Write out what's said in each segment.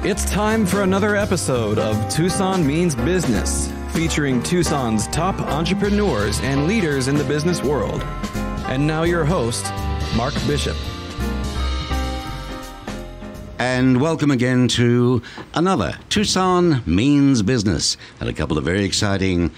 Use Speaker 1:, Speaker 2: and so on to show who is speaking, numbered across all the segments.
Speaker 1: It's time for another episode of Tucson Means Business, featuring Tucson's top entrepreneurs and leaders in the business world. And now your host, Mark Bishop.
Speaker 2: And welcome again to another Tucson Means Business, and a couple of very exciting,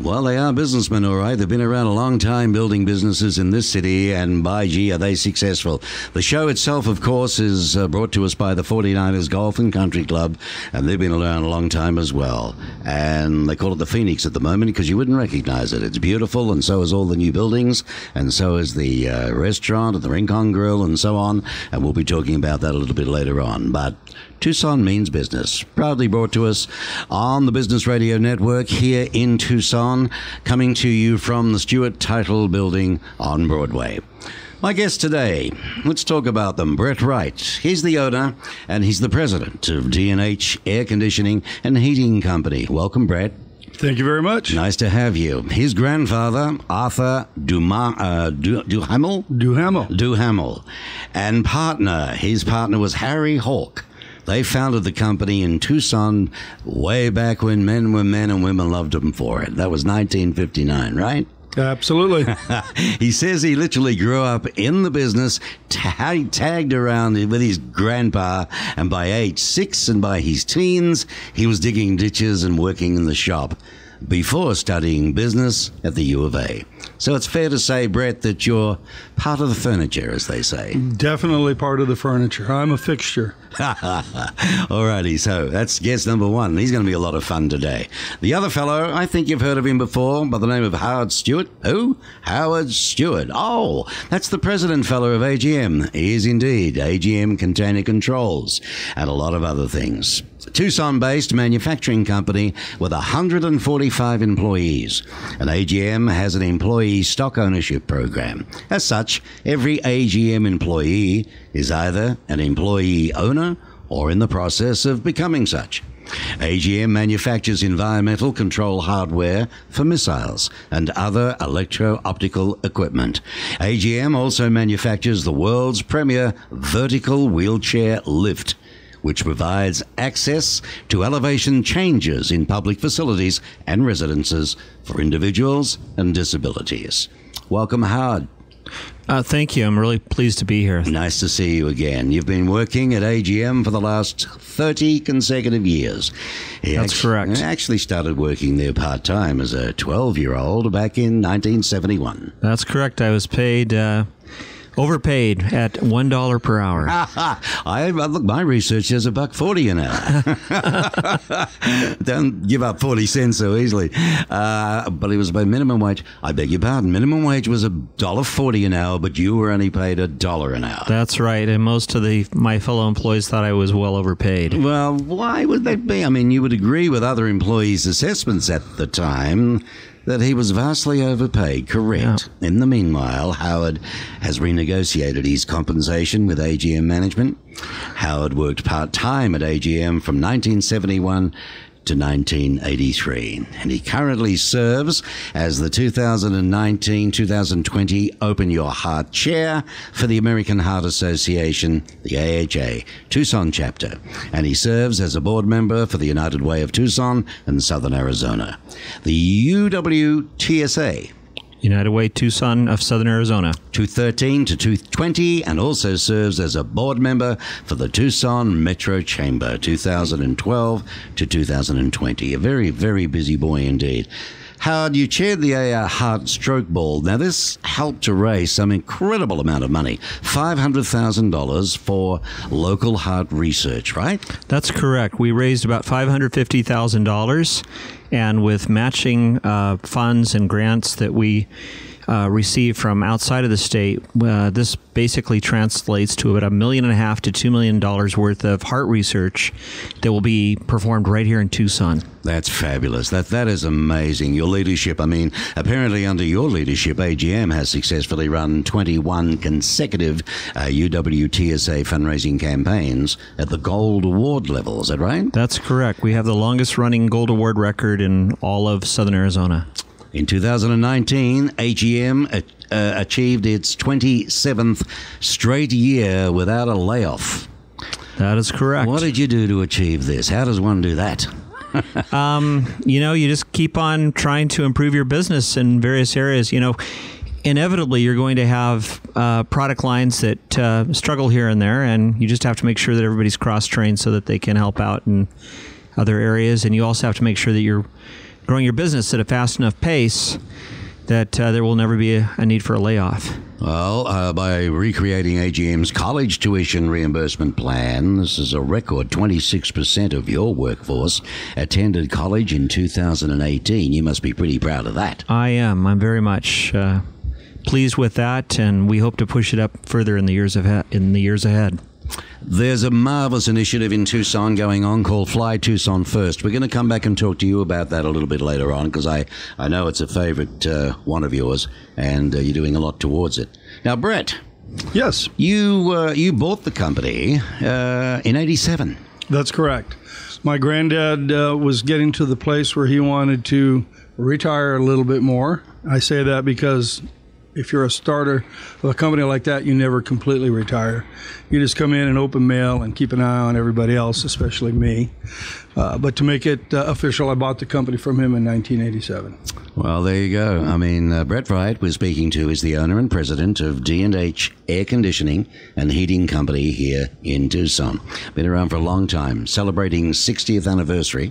Speaker 2: well, they are businessmen, all right. They've been around a long time building businesses in this city, and by gee, are they successful. The show itself, of course, is brought to us by the 49ers Golf and Country Club, and they've been around a long time as well. And they call it the Phoenix at the moment because you wouldn't recognize it. It's beautiful, and so is all the new buildings, and so is the restaurant and the Rincon Grill and so on, and we'll be talking about that a little bit later on. But Tucson Means Business, proudly brought to us on the Business Radio Network here in Tucson, coming to you from the Stewart Title Building on Broadway. My guest today, let's talk about them. Brett Wright. He's the owner and he's the president of D&H Air Conditioning and Heating Company. Welcome, Brett.
Speaker 3: Thank you very much.
Speaker 2: Nice to have you. His grandfather, Arthur Duhamel, and his partner was Harry Hawk. They founded the company in Tucson way back when men were men and women loved them for it. That was 1959, right?
Speaker 3: Absolutely.
Speaker 2: He says he literally grew up in the business, tagged around with his grandpa, and by age 6 and by his teens, he was digging ditches and working in the shop before studying business at the U of A. So it's fair to say, Brett, that you're part of the furniture, as they say.
Speaker 3: Definitely part of the furniture. I'm a fixture.
Speaker 2: All righty, so that's guest number one. He's going to be a lot of fun today. The other fellow, I think you've heard of him before, by the name of Howard Stewart. Who? Howard Stewart. Oh, that's the president fellow of AGM. He is indeed. AGM Container Controls and a lot of other things. Tucson-based manufacturing company with 145 employees. And AGM has an employee stock ownership program. As such, every AGM employee is either an employee owner or in the process of becoming such. AGM manufactures environmental control hardware for missiles and other electro-optical equipment. AGM also manufactures the world's premier vertical wheelchair lift, which provides access to elevation changes in public facilities and residences for individuals and disabilities. Welcome, Howard.
Speaker 4: Thank you. I'm really pleased to be here.
Speaker 2: Nice to see you again. You've been working at AGM for the last 30 consecutive years.
Speaker 4: That's correct.
Speaker 2: I actually started working there part-time as a 12-year-old back in 1971.
Speaker 4: That's correct. I was overpaid at $1 per hour.
Speaker 2: Look, my research says $1.40 an hour. Don't give up 40 cents so easily. But it was by minimum wage. I beg your pardon. Minimum wage was $1.40 an hour, but you were only paid $1 an hour.
Speaker 4: That's right. And most of my fellow employees thought I was well overpaid.
Speaker 2: Well, why would that be? I mean, you would agree with other employees' assessments at the time that he was vastly overpaid, correct. Yeah. In the meanwhile, Howard has renegotiated his compensation with AGM management. Howard worked part-time at AGM from 1971 to 1983, and he currently serves as the 2019-2020 Open Your Heart Chair for the American Heart Association, the AHA, Tucson chapter, and he serves as a board member for the United Way of Tucson and Southern Arizona. The UWTSA,
Speaker 4: United Way Tucson of Southern Arizona,
Speaker 2: 213 to 220, and also serves as a board member for the Tucson Metro Chamber, 2012 to 2020. A very, very busy boy indeed. Howard, you chaired the Heart Stroke Ball. Now, this helped to raise some incredible amount of money, $500,000 for local heart research, right?
Speaker 4: That's correct. We raised about $550,000, and with matching funds and grants that we received from outside of the state, this basically translates to about $1.5 million to $2 million worth of heart research that will be performed right here in Tucson.
Speaker 2: That's fabulous. That is amazing. Your leadership, I mean, apparently under your leadership, AGM has successfully run 21 consecutive UWTSA fundraising campaigns at the Gold Award level. Is that right?
Speaker 4: That's correct. We have the longest running Gold Award record in all of Southern Arizona.
Speaker 2: In 2019, AGM achieved its 27th straight year without a layoff.
Speaker 4: That is correct.
Speaker 2: What did you do to achieve this? How does one do that?
Speaker 4: You just keep on trying to improve your business in various areas. Inevitably, you're going to have product lines that struggle here and there, and you just have to make sure that everybody's cross-trained so that they can help out in other areas. And you also have to make sure that you're growing your business at a fast enough pace that there will never be a need for a layoff.
Speaker 2: Well, by recreating AGM's college tuition reimbursement plan, this is a record 26% of your workforce attended college in 2018. You must be pretty proud of that.
Speaker 4: I am. I'm very much pleased with that, and we hope to push it up further in the years ahead.
Speaker 2: There's a marvelous initiative in Tucson going on called Fly Tucson First. We're going to come back and talk to you about that a little bit later on, because I know it's a favorite one of yours, and you're doing a lot towards it. Now, Brett.
Speaker 3: Yes.
Speaker 2: You bought the company in 87.
Speaker 3: That's correct. My granddad was getting to the place where he wanted to retire a little bit more. I say that because if you're a starter of a company like that, you never completely retire. You just come in and open mail and keep an eye on everybody else, especially me. But to make it official, I bought the company from him in 1987.
Speaker 2: Well, there you go. I mean, Brett Wright we're speaking to is the owner and president of D&H Air Conditioning and Heating Company here in Tucson. Been around for a long time, celebrating 60th anniversary.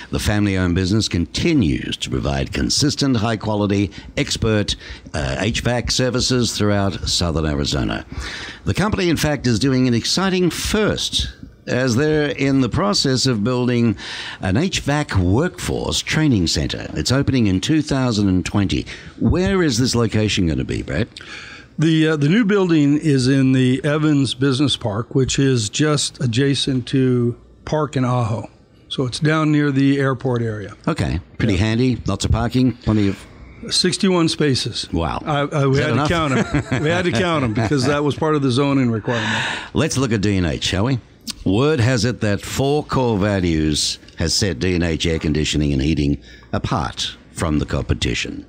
Speaker 2: The family-owned business continues to provide consistent, high-quality, expert HVAC services throughout southern Arizona. The company, in fact, is doing an exciting first, as they're in the process of building an HVAC workforce training center. It's opening in 2020. Where is this location going to be, Brett?
Speaker 3: The new building is in the Evans Business Park, which is just adjacent to Park and Ajo. So it's down near the airport area.
Speaker 2: Okay. Pretty handy. Lots of parking. Plenty of
Speaker 3: 61 spaces.
Speaker 2: Wow.
Speaker 3: We had to count them. We had to count them because that was part of the zoning requirement.
Speaker 2: Let's look at D&H, shall we? Word has it that 4 core values has set D&H Air Conditioning and Heating apart from the competition.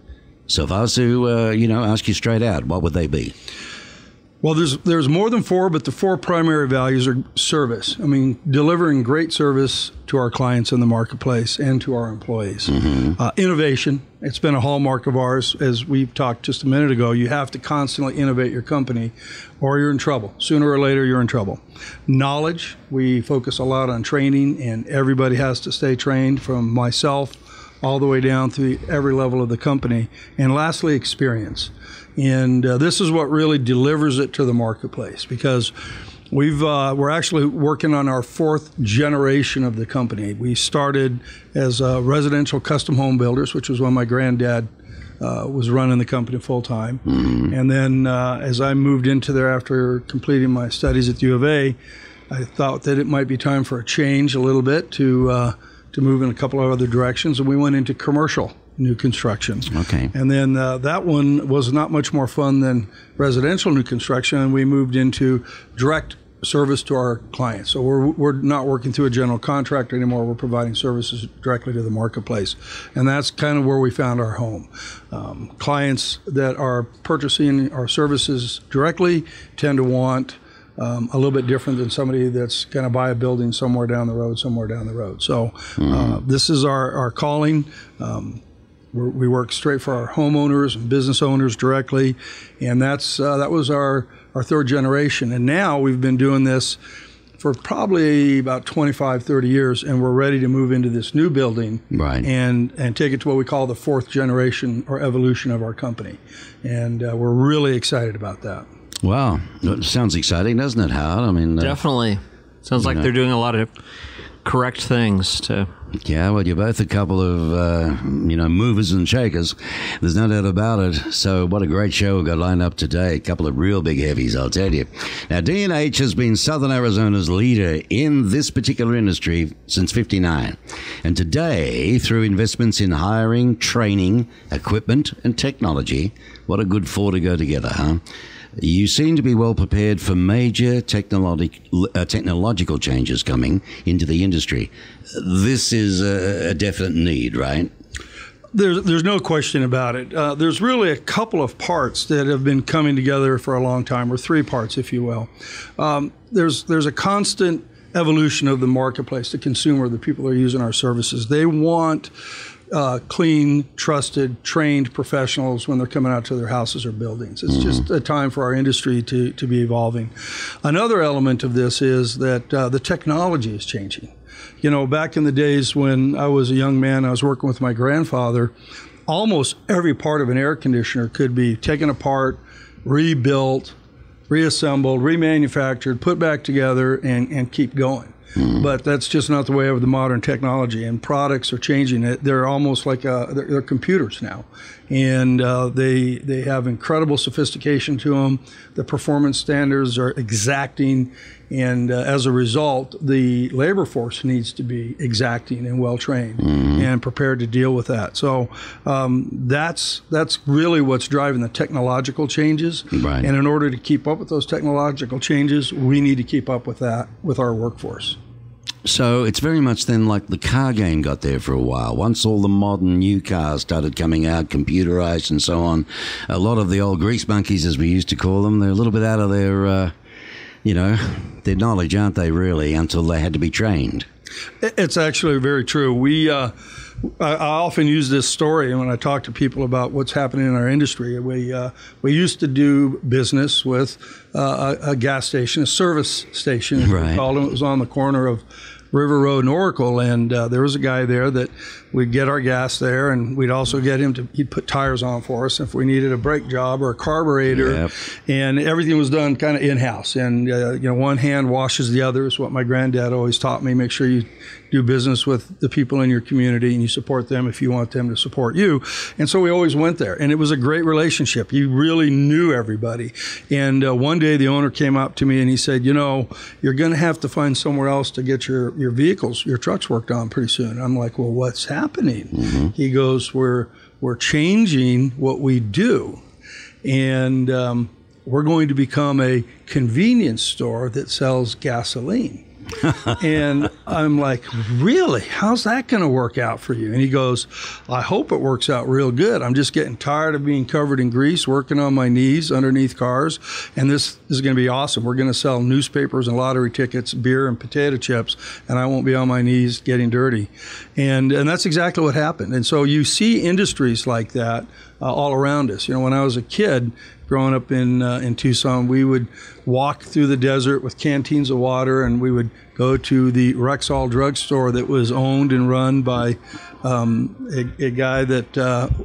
Speaker 2: So if I was to, ask you straight out, what would they be?
Speaker 3: Well, there's more than 4, but the 4 primary values are service. I mean, delivering great service to our clients in the marketplace and to our employees. Mm-hmm. Innovation. It's been a hallmark of ours. As we've talked just a minute ago, you have to constantly innovate your company or you're in trouble. Sooner or later, you're in trouble. Knowledge. We focus a lot on training, and everybody has to stay trained, from myself all the way down through every level of the company. And lastly, experience. And this is what really delivers it to the marketplace, because we're actually working on our 4th generation of the company. We started as residential custom home builders, which was when my granddad was running the company full time. Mm-hmm. And then as I moved into there after completing my studies at U of A, I thought that it might be time for a change a little bit to move in a couple of other directions, and we went into commercial new construction. Okay. And then that one was not much more fun than residential new construction, and we moved into direct service to our clients. So we're not working through a general contractor anymore. We're providing services directly to the marketplace, and that's kind of where we found our home. Clients that are purchasing our services directly tend to want a little bit different than somebody that's going to buy a building somewhere down the road. So this is our calling. We work straight for our homeowners and business owners directly, and that was our 3rd generation. And now we've been doing this for probably about 25, 30 years, and we're ready to move into this new building, right, and take it to what we call the 4th generation or evolution of our company. And we're really excited about that.
Speaker 2: Wow. It sounds exciting, doesn't it, Howard? I mean,
Speaker 4: definitely. Sounds like they're doing a lot of correct things to...
Speaker 2: Yeah, well, you're both a couple of, movers and shakers. There's no doubt about it. So what a great show we've got lined up today. A couple of real big heavies, I'll tell you. Now, D&H has been Southern Arizona's leader in this particular industry since '59. And today, through investments in hiring, training, equipment, and technology, what a good 4 to go together, huh? You seem to be well prepared for major technological changes coming into the industry. This is a definite need, right?
Speaker 3: There's no question about it. There's really a couple of parts that have been coming together for a long time, or three parts, if you will. There's a constant evolution of the marketplace, the consumer, the people that are using our services. They want clean, trusted, trained professionals when they're coming out to their houses or buildings. It's just a time for our industry to be evolving. Another element of this is that the technology is changing. You know, back in the days when I was a young man, I was working with my grandfather, almost every part of an air conditioner could be taken apart, rebuilt, reassembled, remanufactured, put back together, and keep going. But that's just not the way of the modern technology, and products are changing. They're almost like they're computers now, and they have incredible sophistication to them. The performance standards are exacting, and as a result, the labor force needs to be exacting and well trained and prepared to deal with that. So that's really what's driving the technological changes.
Speaker 2: Right.
Speaker 3: And in order to keep up with those technological changes, we need to keep up with that with our workforce.
Speaker 2: So it's very much then like the car game got there for a while. Once all the modern new cars started coming out, computerized and so on, a lot of the old grease monkeys, as we used to call them, they're a little bit out of their, their knowledge, aren't they, really, until they had to be trained.
Speaker 3: It's actually very true. I often use this story when I talk to people about what's happening in our industry. We used to do business with a gas station, a service station, as we called them. It was on the corner of River Road and Oracle, and there was a guy there that we'd get our gas there, and we'd also get him he'd put tires on for us if we needed a brake job or a carburetor, and everything was done kind of in-house. And one hand washes the other is what my granddad always taught me. Make sure you do business with the people in your community and you support them if you want them to support you. And so we always went there, and it was a great relationship. You really knew everybody. And one day the owner came up to me and he said, you're going to have to find somewhere else to get your vehicles, your trucks worked on pretty soon. I'm like, well, what's happening? He goes, we're changing what we do, and we're going to become a convenience store that sells gasoline. And I'm like, really? How's that going to work out for you? And he goes, I hope it works out real good. I'm just getting tired of being covered in grease, working on my knees underneath cars, and this is going to be awesome. We're going to sell newspapers and lottery tickets, beer and potato chips, and I won't be on my knees getting dirty. And that's exactly what happened. And so you see industries like that all around us. When I was a kid, growing up in Tucson, we would walk through the desert with canteens of water, and we would go to the Rexall drugstore that was owned and run by a guy that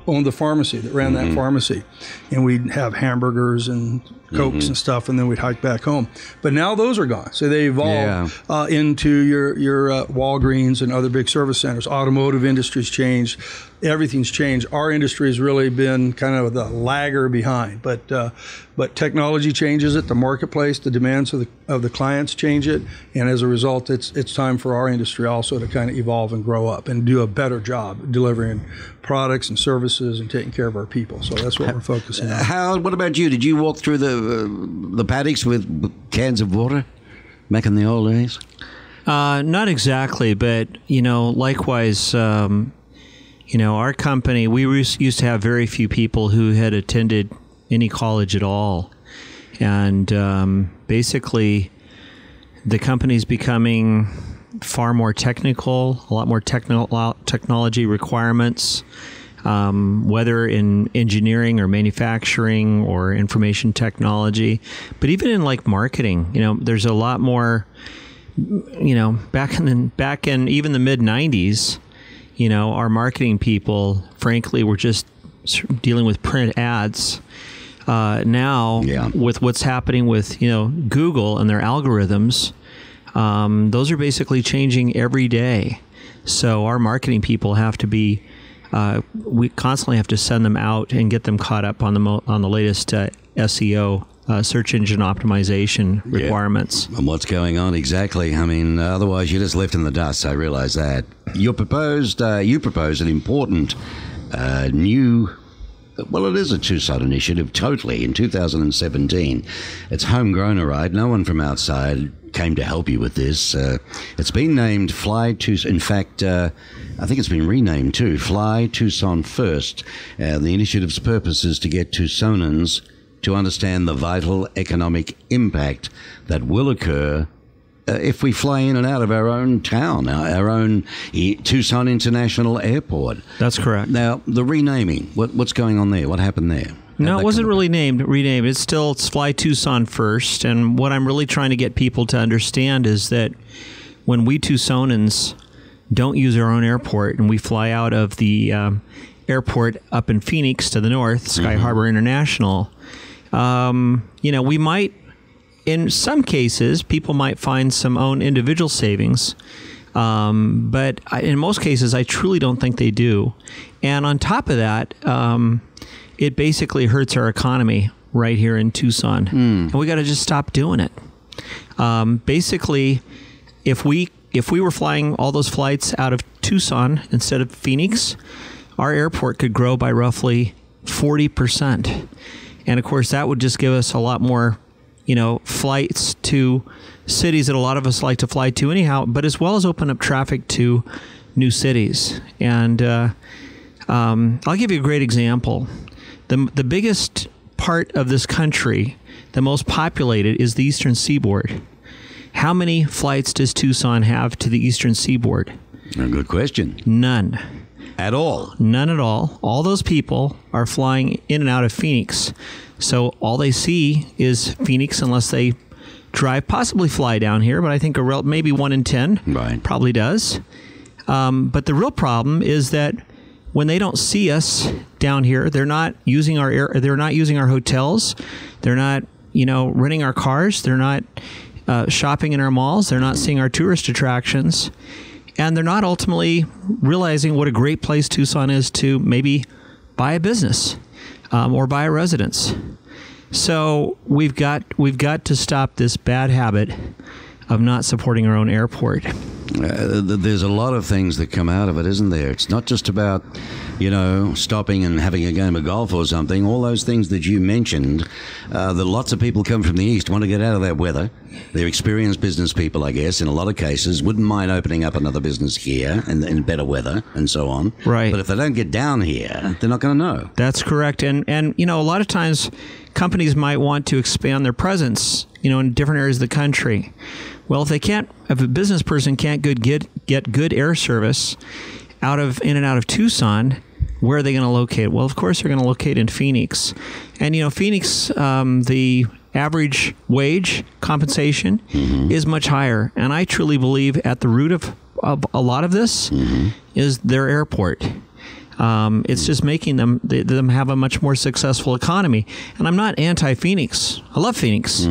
Speaker 3: owned the pharmacy, that ran that pharmacy. And we'd have hamburgers and Cokes and stuff, and then we'd hike back home. But now those are gone. So they evolved into your Walgreens and other big service centers. Automotive industry's changed. Everything's changed. Our industry has really been kind of the lagger behind. But technology changes it. The marketplace, the demands of the clients change it. And as a result, it's time for our industry also to kind of evolve and grow up and do a better job delivering products and services and taking care of our people. So that's what we're focusing on.
Speaker 2: Howard, what about you? Did you walk through the paddocks with cans of water back in the old days?
Speaker 4: Not exactly, but likewise, our company, we used to have very few people who had attended any college at all, and basically, the company's becoming far more technical, a lot more technology requirements, whether in engineering or manufacturing or information technology, but even in like marketing, there's a lot more, back in even the mid 90s, our marketing people, frankly, were just dealing with print ads. Now, with what's happening with, Google and their algorithms, those are basically changing every day. So our marketing people have to be, we constantly have to send them out and get them caught up on the latest SEO, search engine optimization requirements.
Speaker 2: And what's going on exactly? I mean, otherwise you're just left in the dust. I realize that. You propose an important new Well, it is a Tucson initiative, totally, in 2017. It's homegrown, all right. No one from outside came to help you with this. It's been named Fly Tucson. In fact, I think it's been renamed too, Fly Tucson First. The initiative's purpose is to get Tucsonans to understand the vital economic impact that will occur if we fly in and out of our own town, our own Tucson International Airport.
Speaker 4: That's correct.
Speaker 2: Now, the renaming, what's going on there? What happened there?
Speaker 4: No, it wasn't really renamed. It's Fly Tucson First. And what I'm really trying to get people to understand is that when we Tucsonans don't use our own airport and we fly out of the airport up in Phoenix to the north, Sky Harbor International, we might, in some cases, people might find some own individual savings, but in most cases, I truly don't think they do. And on top of that, it basically hurts our economy right here in Tucson, and we got to just stop doing it. Basically, if we were flying all those flights out of Tucson instead of Phoenix, our airport could grow by roughly 40%. And of course, that would just give us a lot more flights to cities that a lot of us like to fly to anyhow, but as well as open up traffic to new cities. And I'll give you a great example. The biggest part of this country, the most populated, is the Eastern Seaboard. How many flights does Tucson have to the Eastern Seaboard?
Speaker 2: A good question.
Speaker 4: None.
Speaker 2: At all?
Speaker 4: None at all. All those people are flying in and out of Phoenix. So all they see is Phoenix unless they drive, possibly fly down here, but I think maybe 1 in 10 probably does. But the real problem is that when they don't see us down here, they're not using our hotels, they're not renting our cars, they're not shopping in our malls, they're not seeing our tourist attractions, and they're not ultimately realizing what a great place Tucson is to maybe buy a business or buy a residence. So we've got to stop this bad habit of not supporting our own airport.
Speaker 2: There's a lot of things that come out of it, isn't there? It's not just about, stopping and having a game of golf or something. All those things that you mentioned, that lots of people come from the East, want to get out of that weather. They're experienced business people, I guess, in a lot of cases, wouldn't mind opening up another business here in better weather and so on.
Speaker 4: Right.
Speaker 2: But if they don't get down here, they're not going to know.
Speaker 4: That's correct. And a lot of times companies might want to expand their presence, in different areas of the country. Well, if a business person can't get good air service in and out of Tucson, where are they going to locate? Well, of course, they're going to locate in Phoenix. And, Phoenix, the average wage compensation is much higher. And I truly believe at the root of a lot of this is their airport. It's just making them have a much more successful economy. And I'm not anti-Phoenix. I love Phoenix.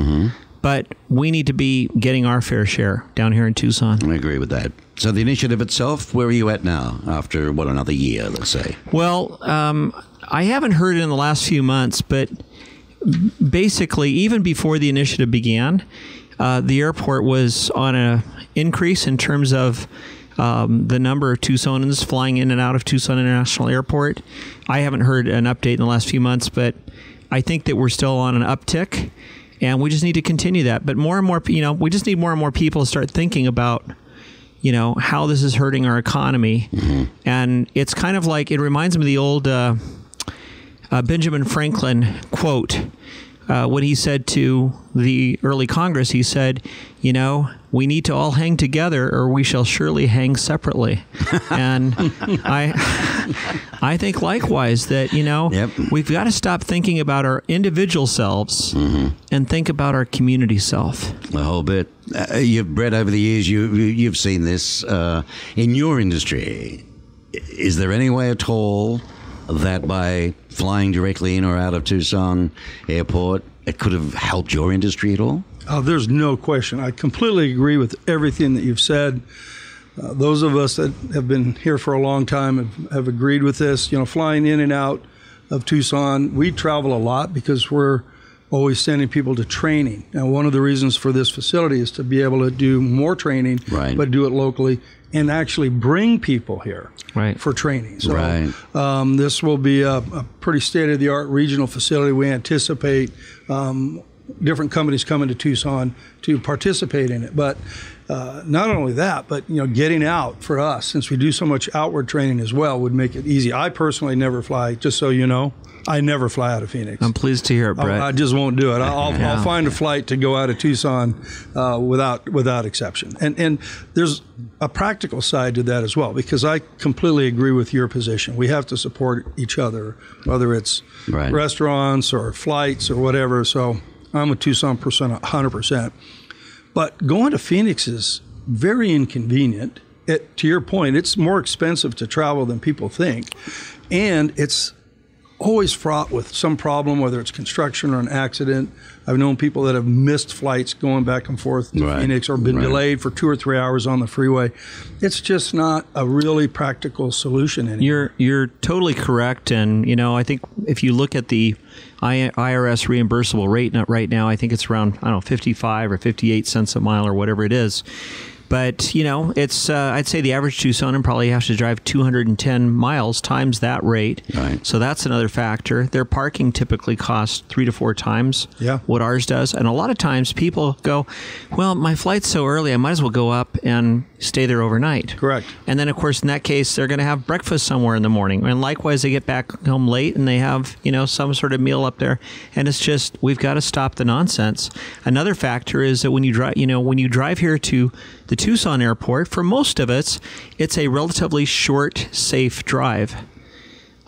Speaker 4: But we need to be getting our fair share down here in Tucson.
Speaker 2: I agree with that. So the initiative itself, where are you at now after, another year, let's say?
Speaker 4: Well, I haven't heard it in the last few months, but basically, even before the initiative began, the airport was on an increase in terms of the number of Tucsonans flying in and out of Tucson International Airport. I haven't heard an update in the last few months, but I think that we're still on an uptick. And we just need to continue that. But more and more, we just need more and more people to start thinking about, how this is hurting our economy. And it's kind of like, it reminds me of the old Benjamin Franklin quote. When he said to the early Congress, he said, we need to all hang together or we shall surely hang separately. And I think likewise that, we've got to stop thinking about our individual selves and think about our community self.
Speaker 2: A whole bit. You've bred over the years, you've seen this in your industry. Is there any way at all that by flying directly in or out of Tucson Airport, it could have helped your industry at all?
Speaker 3: Oh, there's no question. I completely agree with everything that you've said. Those of us that have been here for a long time have agreed with this. Flying in and out of Tucson, we travel a lot because we're always sending people to training. Now, one of the reasons for this facility is to be able to do more training,
Speaker 2: Right.
Speaker 3: but do it locally and actually bring people here
Speaker 4: Right.
Speaker 3: for training. So
Speaker 2: Right.
Speaker 3: this will be a pretty state-of-the-art regional facility. We anticipate different companies coming to Tucson to participate in it. But not only that, but getting out for us, since we do so much outward training as well, would make it easy. I personally never fly, just so you know. I never fly out of Phoenix.
Speaker 4: I'm pleased to hear it, Brett.
Speaker 3: I just won't do it. I'll find a flight to go out of Tucson without exception. And there's a practical side to that as well, because I completely agree with your position. We have to support each other, whether it's
Speaker 2: Right.
Speaker 3: restaurants or flights or whatever. So I'm a Tucson person 100%. But going to Phoenix is very inconvenient. To your point, it's more expensive to travel than people think. And it's always fraught with some problem, whether it's construction or an accident. I've known people that have missed flights going back and forth to
Speaker 2: Right.
Speaker 3: Phoenix, or been
Speaker 2: Right.
Speaker 3: delayed for 2 or 3 hours on the freeway. It's just not a really practical solution anymore.
Speaker 4: You're totally correct, and I think if you look at the IRS reimbursable rate right now, I think it's around 55 or 58 cents a mile or whatever it is. But it's I'd say the average Tucsonan probably has to drive 210 miles times that rate.
Speaker 2: Right.
Speaker 4: So that's another factor. Their parking typically costs 3 to 4 times what ours does, and a lot of times people go, "Well, my flight's so early, I might as well go up and stay there overnight."
Speaker 3: Correct.
Speaker 4: And then, of course, in that case, they're going to have breakfast somewhere in the morning, and likewise, they get back home late and they have some sort of meal up there. And it's just, we've got to stop the nonsense. Another factor is that when you drive here to the Tucson airport, for most of us, it's a relatively short, safe drive.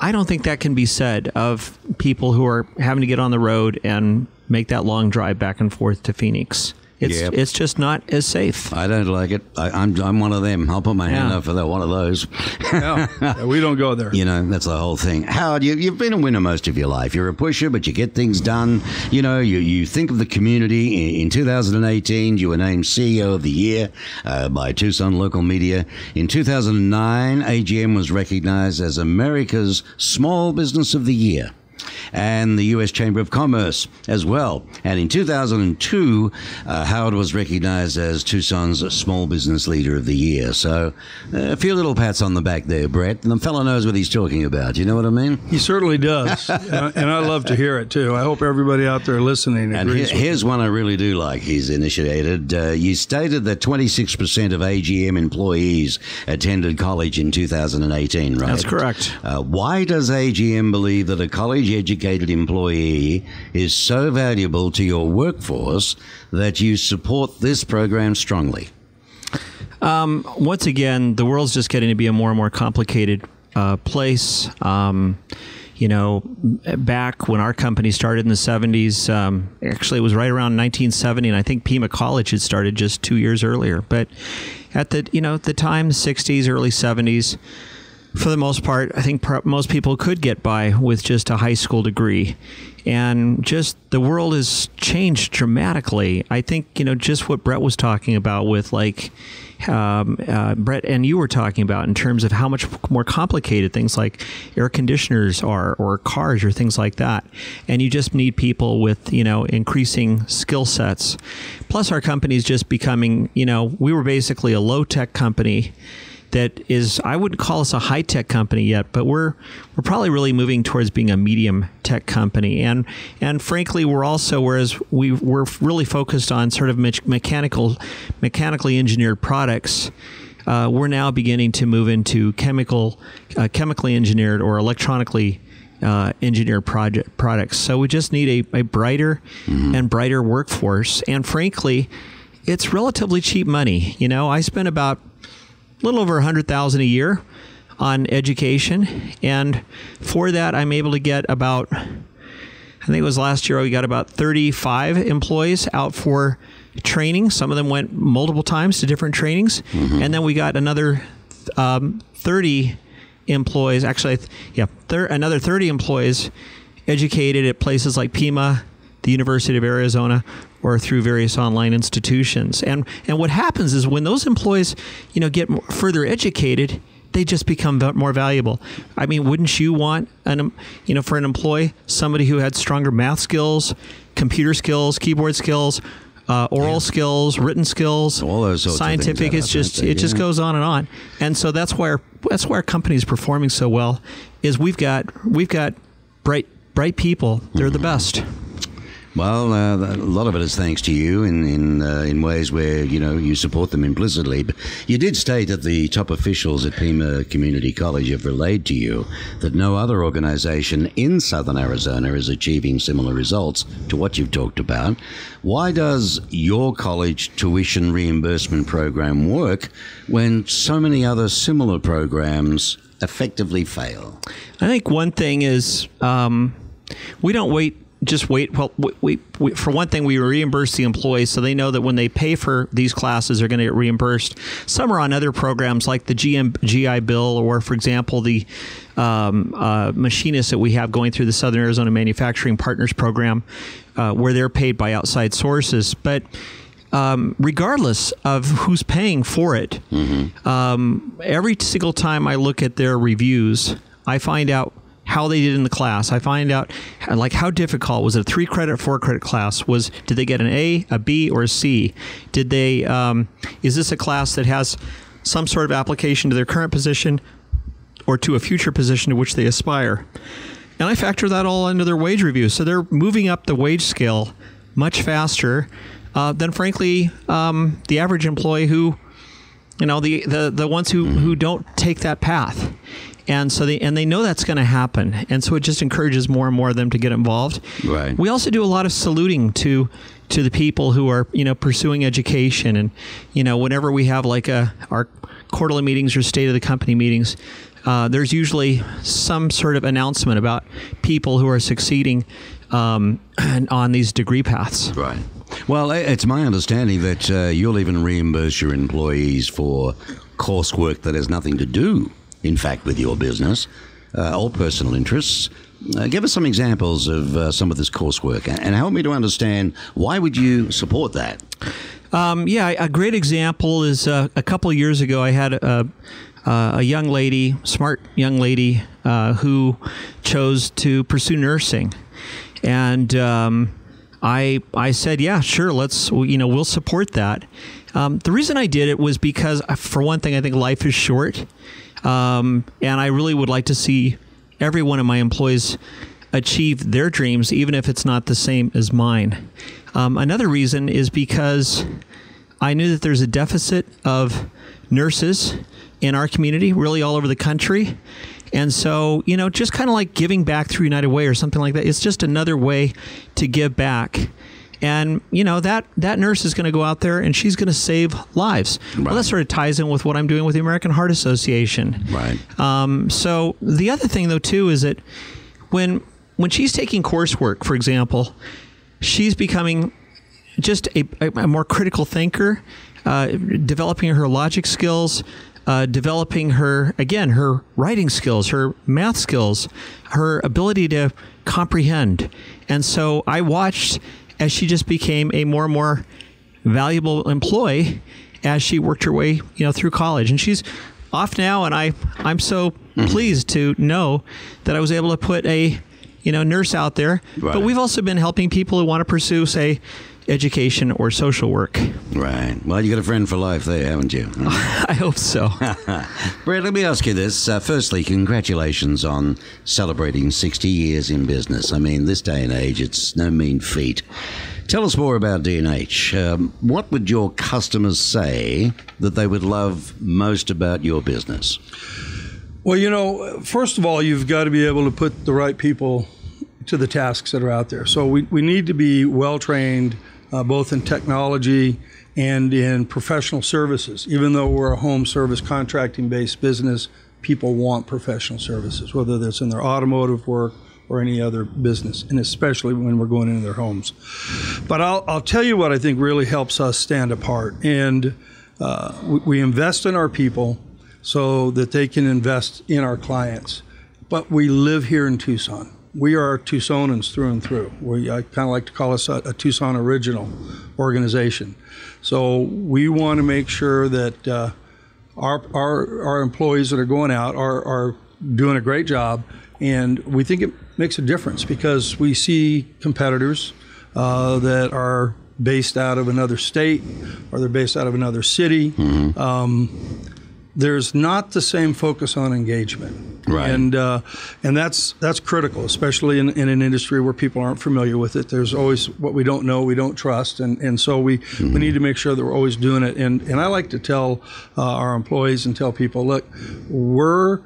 Speaker 4: I don't think that can be said of people who are having to get on the road and make that long drive back and forth to Phoenix. It's just not as safe.
Speaker 2: I don't like it. I'm one of them. I'll put my hand up for that. One of those.
Speaker 3: Yeah, we don't go there.
Speaker 2: That's the whole thing. Howard, you've been a winner most of your life. You're a pusher, but you get things done. You think of the community. In 2018, you were named CEO of the Year by Tucson Local Media. In 2009, AGM was recognized as America's Small Business of the Year, and the U.S. Chamber of Commerce as well. And in 2002, Howard was recognized as Tucson's Small Business Leader of the Year. So a few little pats on the back there, Brett. And the fellow knows what he's talking about. You know what I mean?
Speaker 3: He certainly does. And I love to hear it, too. I hope everybody out there listening agrees.
Speaker 2: And here's one I really do like he's initiated. You stated that 26% of AGM employees attended college in 2018, right?
Speaker 4: That's correct.
Speaker 2: Why does AGM believe that a college-educated employee is so valuable to your workforce that you support this program strongly?
Speaker 4: Once again, the world's just getting to be a more and more complicated place. Back when our company started in the 70s, actually it was right around 1970, and I think Pima College had started just 2 years earlier. But at the time, the 60s, early 70s, for the most part, I think most people could get by with just a high school degree. And just the world has changed dramatically. I think, just what Brett was talking about with Brett and you were talking about in terms of how much more complicated things like air conditioners are, or cars, or things like that. And you just need people with, increasing skill sets. Plus our company is just becoming, we were basically a low-tech company that is, I wouldn't call us a high-tech company yet, but we're probably really moving towards being a medium-tech company. And frankly, we're also, whereas we're really focused on sort of mechanically engineered products, we're now beginning to move into chemically engineered or electronically engineered products. So we just need a brighter and brighter workforce. And frankly, it's relatively cheap money. I spend about a little over $100,000 a year on education, and for that I'm able to get about, I think it was last year, we got about 35 employees out for training. Some of them went multiple times to different trainings, and then we got another 30 employees, another 30 employees educated at places like Pima, the University of Arizona, or through various online institutions. And what happens is when those employees, get further educated, they just become more valuable. I mean, wouldn't you want for an employee, somebody who had stronger math skills, computer skills, keyboard skills, oral skills, written skills,
Speaker 2: all those sorts
Speaker 4: scientific?
Speaker 2: Of things
Speaker 4: it just goes on and on. And so that's why our company is performing so well. Is we've got bright people. They're the best.
Speaker 2: Well, a lot of it is thanks to you in ways where, you support them implicitly. But you did state that the top officials at Pima Community College have relayed to you that no other organization in southern Arizona is achieving similar results to what you've talked about. Why does your college tuition reimbursement program work when so many other similar programs effectively fail?
Speaker 4: I think one thing is we don't wait. Well, we for one thing, we reimburse the employees so they know that when they pay for these classes, they're going to get reimbursed. Some are on other programs like the GI Bill, or, for example, the machinists that we have going through the Southern Arizona Manufacturing Partners Program, where they're paid by outside sources. But regardless of who's paying for it, every single time I look at their reviews, I find out how they did in the class. I find out how difficult was it. A 3-credit, 4-credit class? Did they get an A, a B, or a C? Did they? Is this a class that has some sort of application to their current position or to a future position to which they aspire? And I factor that all into their wage review. So they're moving up the wage scale much faster than, frankly, the average employee who, the ones who don't take that path. And so they know that's going to happen, and so it just encourages more and more of them to get involved.
Speaker 2: Right.
Speaker 4: We also do a lot of saluting to the people who are pursuing education, and whenever we have our quarterly meetings or state of the company meetings, there's usually some sort of announcement about people who are succeeding on these degree paths.
Speaker 2: Right. Well, it's my understanding that you'll even reimburse your employees for coursework that has nothing to do, in fact, with your business or personal interests. Give us some examples of some of this coursework and help me to understand why would you support that?
Speaker 4: A great example is a couple of years ago I had a young lady, smart young lady, who chose to pursue nursing. And I said, yeah, sure, we'll support that. The reason I did it was because, for one thing, I think life is short. And I really would like to see every one of my employees achieve their dreams, even if it's not the same as mine. Another reason is because I knew that there's a deficit of nurses in our community, really all over the country. And so, just kind of like giving back through United Way or something like that. It's just another way to give back. And, that nurse is going to go out there and she's going to save lives. Right. Well, that sort of ties in with what I'm doing with the American Heart Association.
Speaker 2: Right.
Speaker 4: So the other thing, though, too, is that when she's taking coursework, for example, she's becoming just a more critical thinker, developing her logic skills, developing her writing skills, her math skills, her ability to comprehend. And so I watched as she just became a more and more valuable employee as she worked her way, through college. And she's off now, and I'm so pleased to know that I was able to put a, nurse out there. Right. But we've also been helping people who want to pursue, say, education or social work.
Speaker 2: Right. Well, you got a friend for life there, haven't you?
Speaker 4: I hope so.
Speaker 2: Brett, let me ask you this. Firstly, congratulations on celebrating 60 years in business. I mean, this day and age, it's no mean feat. Tell us more about D&H. What would your customers say that they would love most about your business?
Speaker 3: Well, first of all, you've got to be able to put the right people to the tasks that are out there. So we need to be well-trained, both in technology and in professional services. Even though we're a home service contracting-based business, people want professional services, whether that's in their automotive work or any other business, and especially when we're going into their homes. But I'll tell you what I think really helps us stand apart. And we invest in our people so that they can invest in our clients. But we live here in Tucson. We are Tucsonans through and through. I kind of like to call us a Tucson original organization. So we want to make sure that our employees that are going out are doing a great job, and we think it makes a difference because we see competitors that are based out of another state or they're based out of another city. There's not the same focus on engagement,
Speaker 2: right?
Speaker 3: And that's critical, especially in an industry where people aren't familiar with it. There's always what we don't know, we don't trust, and so we need to make sure that we're always doing it. And I like to tell our employees and tell people, look, we're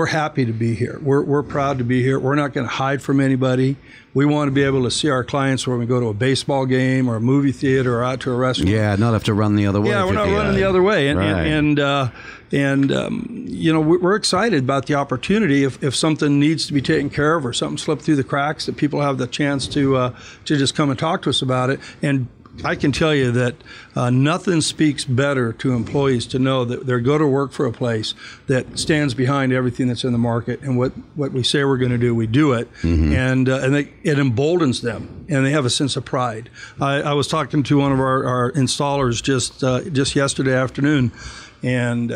Speaker 3: happy to be here. We're proud to be here. We're not going to hide from anybody. We want to be able to see our clients when we go to a baseball game or a movie theater or out to a restaurant.
Speaker 2: Yeah, not have to run the other way.
Speaker 3: Yeah, we're not running the other way.
Speaker 2: Right.
Speaker 3: We're excited about the opportunity if something needs to be taken care of or something slipped through the cracks, that people have the chance to just come and talk to us about it. And I can tell you that nothing speaks better to employees to know that they're going to work for a place that stands behind everything that's in the market, and what we say we're going to do, we do it, and it emboldens them, and they have a sense of pride. I was talking to one of our installers just yesterday afternoon, and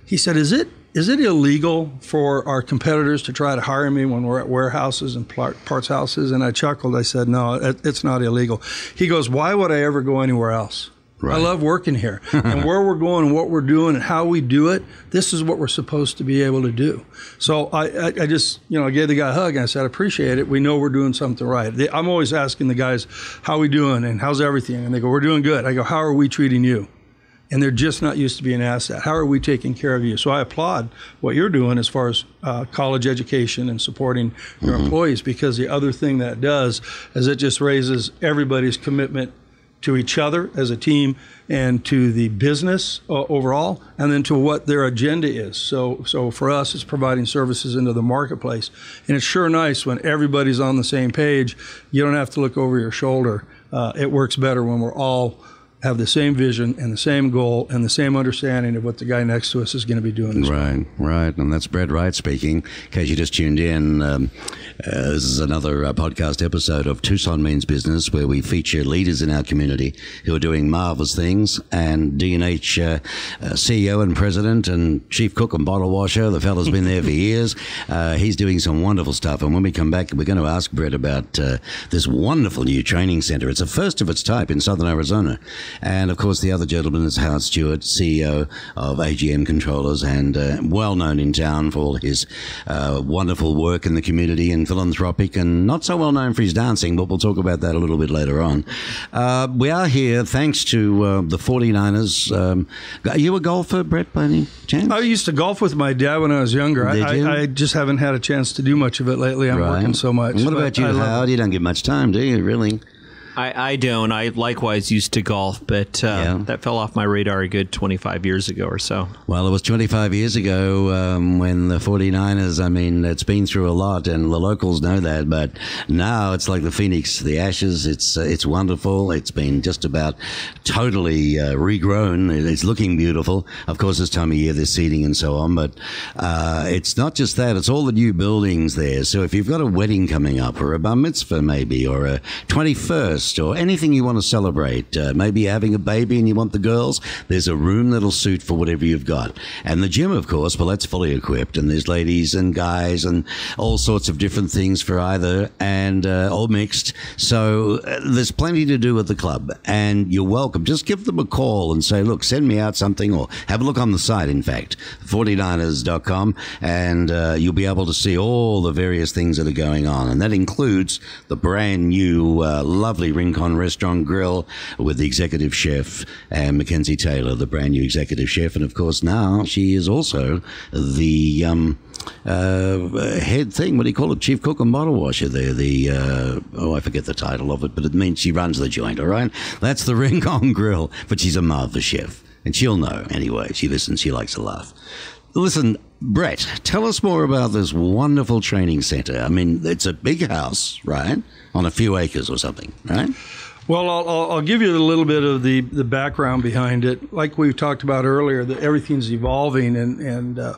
Speaker 3: he said, Is it illegal for our competitors to try to hire me when we're at warehouses and parts houses? And I chuckled. I said, no, it's not illegal. He goes, why would I ever go anywhere else? Right. I love working here. And where we're going and what we're doing and how we do it, this is what we're supposed to be able to do. So I just, I gave the guy a hug and I said, I appreciate it. We know we're doing something right. I'm always asking the guys, how we doing and how's everything? And they go, we're doing good. I go, how are we treating you? And they're just not used to being asked that. How are we taking care of you? So I applaud what you're doing as far as college education and supporting your employees, because the other thing that does is it just raises everybody's commitment to each other as a team and to the business overall, and then to what their agenda is. So for us, it's providing services into the marketplace. And it's sure nice when everybody's on the same page. You don't have to look over your shoulder. It works better when we're all have the same vision and the same goal and the same understanding of what the guy next to us is going to be doing.
Speaker 2: Right. And that's Brett Wright speaking. In case you just tuned in, this is another podcast episode of Tucson Means Business, where we feature leaders in our community who are doing marvelous things. And D&H CEO and president and chief cook and bottle washer, the fellow's been there for years. He's doing some wonderful stuff. And when we come back, we're going to ask Brett about this wonderful new training center. It's the first of its type in southern Arizona. And, of course, the other gentleman is Howard Stewart, CEO of AGM Controllers, and well-known in town for all his wonderful work in the community and philanthropic, and not so well-known for his dancing, but we'll talk about that a little bit later on. We are here thanks to the 49ers. Are you a golfer, Brett, by any chance?
Speaker 3: I used to golf with my dad when I was younger. I just haven't had a chance to do much of it lately. I'm working so much.
Speaker 2: And what about you, Howard? You don't get much time, do you, really?
Speaker 4: I don't. I likewise used to golf, but that fell off my radar a good 25 years ago or so. Well,
Speaker 2: it was 25 years ago when the 49ers, I mean, it's been through a lot, and the locals know that, but now it's like the Phoenix, the ashes. It's wonderful. It's been just about totally regrown. It's looking beautiful. Of course, this time of year, there's seating and so on, but it's not just that. It's all the new buildings there. So if you've got a wedding coming up, or a bar mitzvah maybe, or a 21st, or anything you want to celebrate, maybe you're having a baby and you want the girls, there's a room that'll suit for whatever you've got. And the gym, of course, well, that's fully equipped, and there's ladies and guys and all sorts of different things for either, and all mixed. So there's plenty to do at the club, and you're welcome. Just give them a call and say, look, send me out something, or have a look on the site, in fact, 49ers.com, and you'll be able to see all the various things that are going on. And that includes the brand new lovely Rincon Restaurant Grill with the executive chef and Mackenzie Taylor, the brand new executive chef. And of course now she is also the head thing, what do you call it, chief cook and bottle washer there, I forget the title of it, but it means she runs the joint, all right? That's the Rincon Grill, but she's a marvelous chef, and she'll know anyway. She listens, she likes to laugh. Listen, Brett, tell us more about this wonderful training center. I mean, it's a big house, right? On a few acres or something, right?
Speaker 3: Well, I'll give you a little bit of the background behind it. Like we talked about earlier, that everything's evolving, and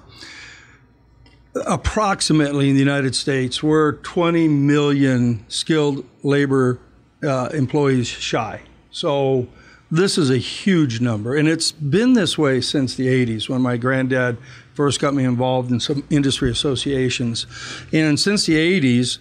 Speaker 3: approximately in the United States, we're 20 million skilled labor employees shy. So This is a huge number, and it's been this way since the 80s when my granddad first got me involved in some industry associations. And since the 80s,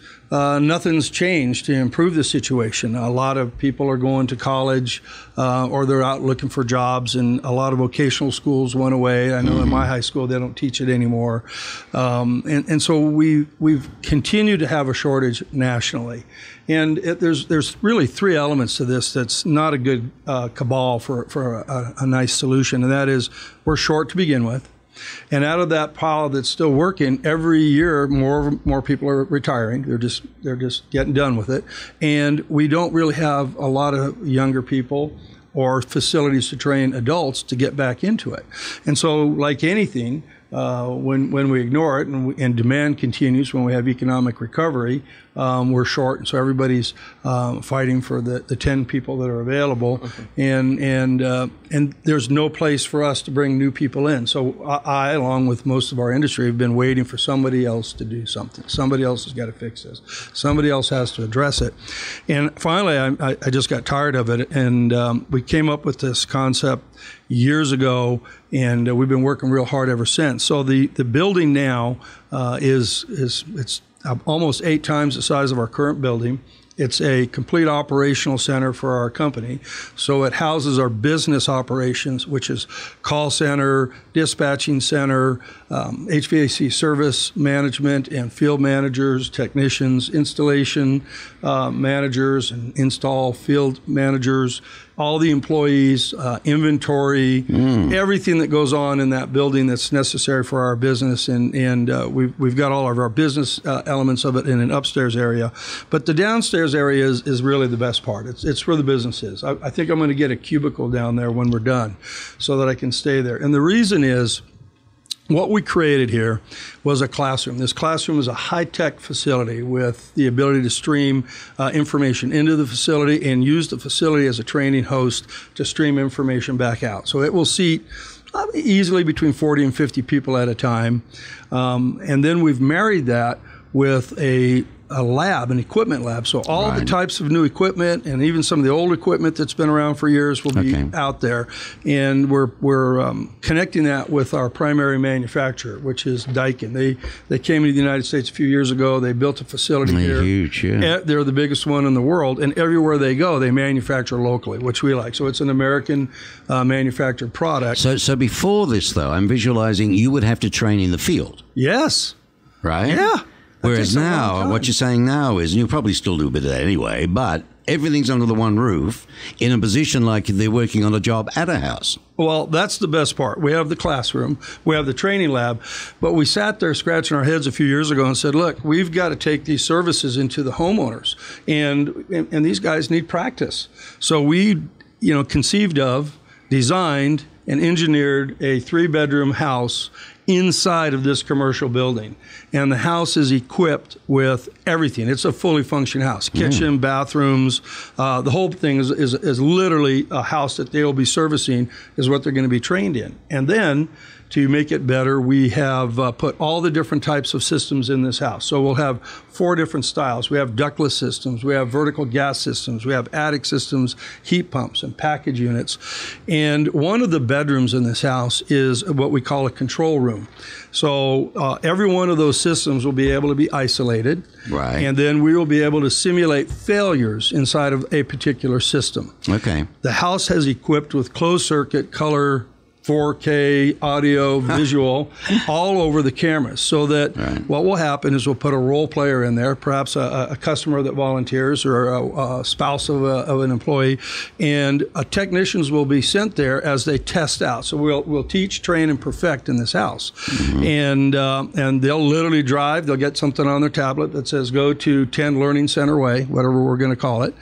Speaker 3: nothing's changed to improve the situation. A lot of people are going to college or they're out looking for jobs, and a lot of vocational schools went away. I know in my high school they don't teach it anymore. And so we've continued to have a shortage nationally. And there's really three elements to this that's not a good cabal for a nice solution, and that is we're short to begin with. And out of that pile that's still working, every year more people are retiring. They're just getting done with it, and we don't really have a lot of younger people or facilities to train adults to get back into it. And so, like anything, when we ignore it and demand continues, when we have economic recovery, we're short, and so everybody's fighting for the 10 people that are available, and there's no place for us to bring new people in. So I, along with most of our industry, have been waiting for somebody else to do something. Somebody else has got to fix this. Somebody else has to address it. And finally, I just got tired of it, and we came up with this concept years ago, and we've been working real hard ever since. So the building now it's almost 8 times the size of our current building. It's a complete operational center for our company. So it houses our business operations, which is call center, dispatching center, HVAC service management and field managers, technicians, installation managers and install field managers, all the employees, inventory, everything that goes on in that building that's necessary for our business. And we've got all of our business elements of it in an upstairs area. But the downstairs area is really the best part. It's where the business is. I think I'm going to get a cubicle down there when we're done so that I can stay there. And the reason is, what we created here was a classroom. This classroom is a high-tech facility with the ability to stream information into the facility and use the facility as a training host to stream information back out. So it will seat easily between 40 and 50 people at a time. And then we've married that with a lab, an equipment lab. So all the types of new equipment and even some of the old equipment that's been around for years will be out there. And we're connecting that with our primary manufacturer, which is Daikin. They came into the United States a few years ago. They built a facility here.
Speaker 2: Huge, yeah.
Speaker 3: They're the biggest one in the world. And everywhere they go, they manufacture locally, which we like. So it's an American manufactured product.
Speaker 2: So before this, though, I'm visualizing you would have to train in the field.
Speaker 3: Yes.
Speaker 2: Right?
Speaker 3: Yeah.
Speaker 2: Whereas now, what you're saying now is, and you'll probably still do a bit of that anyway, but everything's under the one roof in a position like they're working on a job at a house.
Speaker 3: Well, that's the best part. We have the classroom, we have the training lab, but we sat there scratching our heads a few years ago and said, look, we've got to take these services into the homeowners, and these guys need practice. So we, conceived of, designed, and engineered a 3-bedroom house inside of this commercial building. And the house is equipped with everything. It's a fully functioning house. Kitchen, bathrooms, the whole thing is literally a house that they will be servicing is what they're going to be trained in. And then to make it better, we have put all the different types of systems in this house. So we'll have 4 different styles. We have ductless systems, we have vertical gas systems, we have attic systems, heat pumps, and package units. And one of the bedrooms in this house is what we call a control room. So every one of those systems will be able to be isolated.
Speaker 2: Right.
Speaker 3: And then we will be able to simulate failures inside of a particular system.
Speaker 2: Okay.
Speaker 3: The house has equipped with closed circuit, color, 4K, audio, visual, all over the cameras, so that what will happen is we'll put a role player in there, perhaps a customer that volunteers or a spouse of an employee, and technicians will be sent there as they test out. So we'll teach, train, and perfect in this house. And they'll literally drive. They'll get something on their tablet that says go to 10 Learning Center Way, whatever we're going to call it.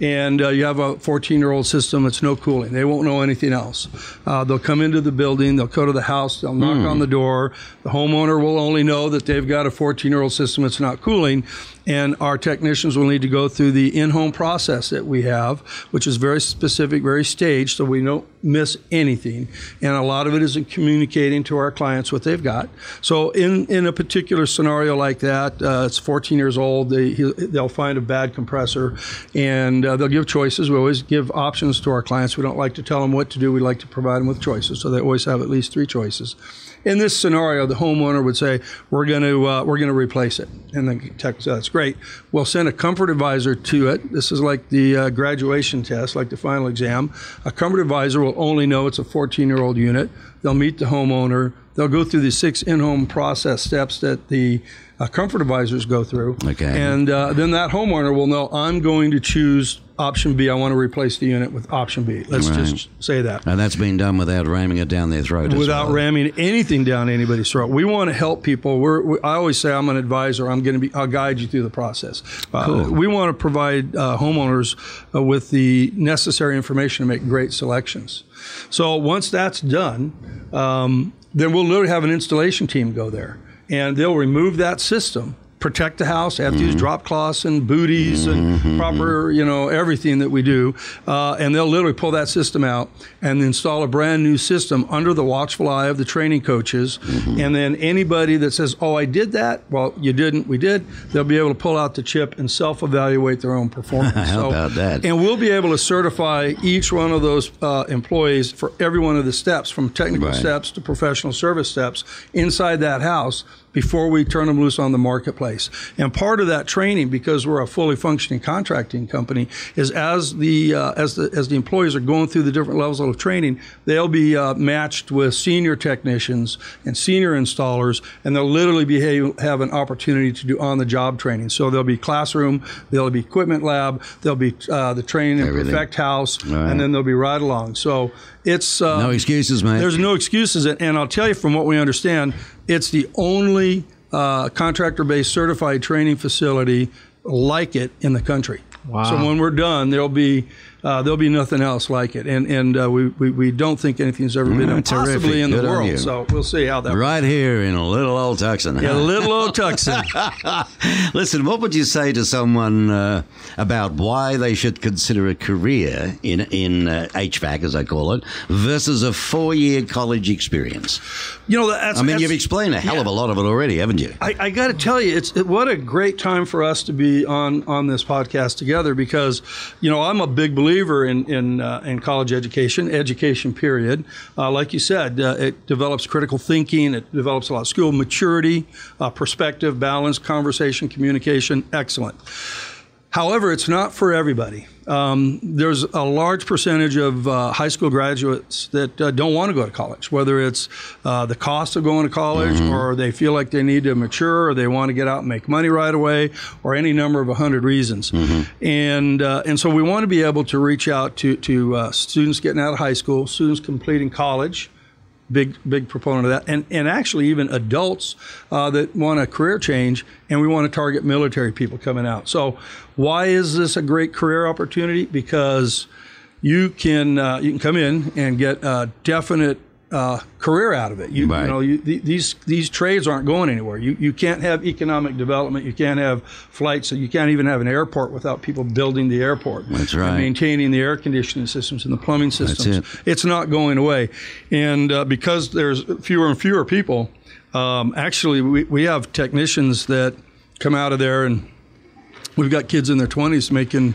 Speaker 3: And you have a 14-year-old system. It's no cooling. They won't know anything else. They'll come into the building, they'll go to the house, they'll knock on the door. The homeowner will only know that they've got a 14-year-old system that's not cooling, and our technicians will need to go through the in-home process that we have, which is very specific, very staged, so we don't miss anything. And a lot of it is in communicating to our clients what they've got. So in a particular scenario like that, it's 14 years old, they'll find a bad compressor, and they'll give choices. We always give options to our clients. We don't like to tell them what to do. We like to provide them with choices, so they always have at least 3 choices. In this scenario, the homeowner would say, we're going to replace it. And the tech says, that's great. We'll send a comfort advisor to it. This is like the graduation test, like the final exam. A comfort advisor will only know it's a 14-year-old unit. They'll meet the homeowner. They'll go through the 6 in-home process steps that the comfort advisors go through.
Speaker 2: Okay.
Speaker 3: And then that homeowner will know, I'm going to choose option B. I want to replace the unit with option B. Let's just say that.
Speaker 2: And that's being done without ramming it down their throat.
Speaker 3: Without ramming anything down anybody's throat. We want to help people. I always say I'm an advisor. I'll guide you through the process.
Speaker 2: Cool.
Speaker 3: We want to provide homeowners with the necessary information to make great selections. So once that's done, then we'll literally have an installation team go there, and they'll remove that system, protect the house. They have to use drop cloths and booties and proper, everything that we do. And they'll literally pull that system out and install a brand new system under the watchful eye of the training coaches. And then anybody that says, oh, I did that, well, you didn't, we did, they'll be able to pull out the chip and self-evaluate their own performance.
Speaker 2: How about that?
Speaker 3: And we'll be able to certify each one of those employees for every one of the steps, from technical steps to professional service steps inside that house, before we turn them loose on the marketplace. And part of that training, because we're a fully functioning contracting company, is as the employees are going through the different levels of training, they'll be matched with senior technicians and senior installers, and they'll literally have an opportunity to do on-the-job training. So there'll be classroom, there'll be equipment lab, there'll be the train and perfect house, and then there'll be ride along. So it's
Speaker 2: no excuses, mate.
Speaker 3: There's no excuses, and I'll tell you from what we understand, it's the only contractor-based certified training facility like it in the country.
Speaker 4: Wow.
Speaker 3: So when we're done, there'll be nothing else like it, and we don't think anything's ever been done possibly in the world. So we'll see how that
Speaker 2: right here in a little old Tucson.
Speaker 3: Yeah, little old Tucson.
Speaker 2: Listen, what would you say to someone about why they should consider a career in HVAC, as I call it, versus a 4-year college experience? You've explained a hell of a lot of it already, haven't you?
Speaker 3: I got to tell you, what a great time for us to be on this podcast together, because I'm a big believer in college education period. Like you said, it develops critical thinking, it develops a lot of skill maturity, perspective, balance, conversation, communication, excellent. However, it's not for everybody. There's a large percentage of high school graduates that don't want to go to college, whether it's the cost of going to college, or they feel like they need to mature, or they want to get out and make money right away, or any number of 100 reasons. And so we want to be able to reach out to students getting out of high school, students completing college. Big proponent of that, and actually even adults that want a career change, and we want to target military people coming out. So why is this a great career opportunity? Because you can come in and get a definite career out of it. These trades aren't going anywhere. You can't have economic development. You can't have flights. You can't even have an airport without people building the airport.
Speaker 2: That's right.
Speaker 3: And maintaining the air conditioning systems and the plumbing systems.
Speaker 2: That's it.
Speaker 3: It's not going away. And because there's fewer and fewer people, actually we have technicians that come out of there, and we've got kids in their 20s making,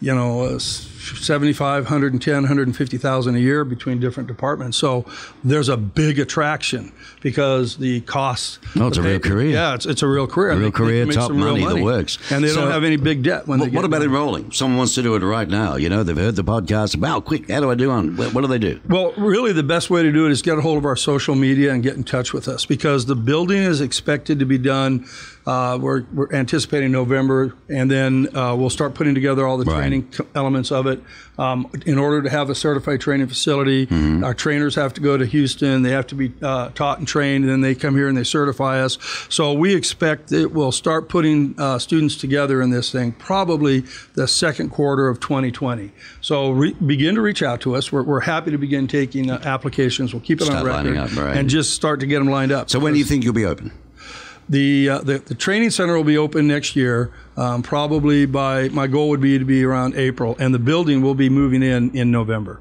Speaker 3: $75,000, $110,000, $150,000 a year between different departments. So there's a big attraction because the costs.
Speaker 2: No, it's a real career.
Speaker 3: Yeah, it's a real career.
Speaker 2: A real career,
Speaker 3: make
Speaker 2: top money that works.
Speaker 3: And they don't have any big debt when they get
Speaker 2: What about
Speaker 3: there.
Speaker 2: enrolling? Someone wants to do it right now. They've heard the podcast. Wow, quick, how do I do on? What do they do?
Speaker 3: Well, really the best way to do it is get a hold of our social media and get in touch with us, because the building is expected to be done. We're anticipating November, and then we'll start putting together all the training elements of it. In order to have a certified training facility, our trainers have to go to Houston. They have to be taught and trained, and then they come here and they certify us. So we expect that we'll start putting students together in this thing probably the second quarter of 2020. So begin to reach out to us. We're happy to begin taking applications. We'll keep it on record and just start to get them lined up.
Speaker 2: So when do you think you'll be open?
Speaker 3: The training center will be open next year. Probably my goal would be to be around April, and the building will be moving in November.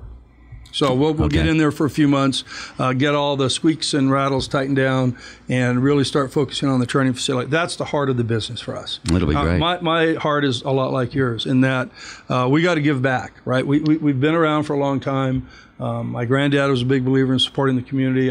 Speaker 3: So we'll get in there for a few months, get all the squeaks and rattles tightened down, and really start focusing on the training facility. That's the heart of the business for us.
Speaker 2: It'll be great.
Speaker 3: My heart is a lot like yours in that we got to give back, right? We've been around for a long time. My granddad was a big believer in supporting the community.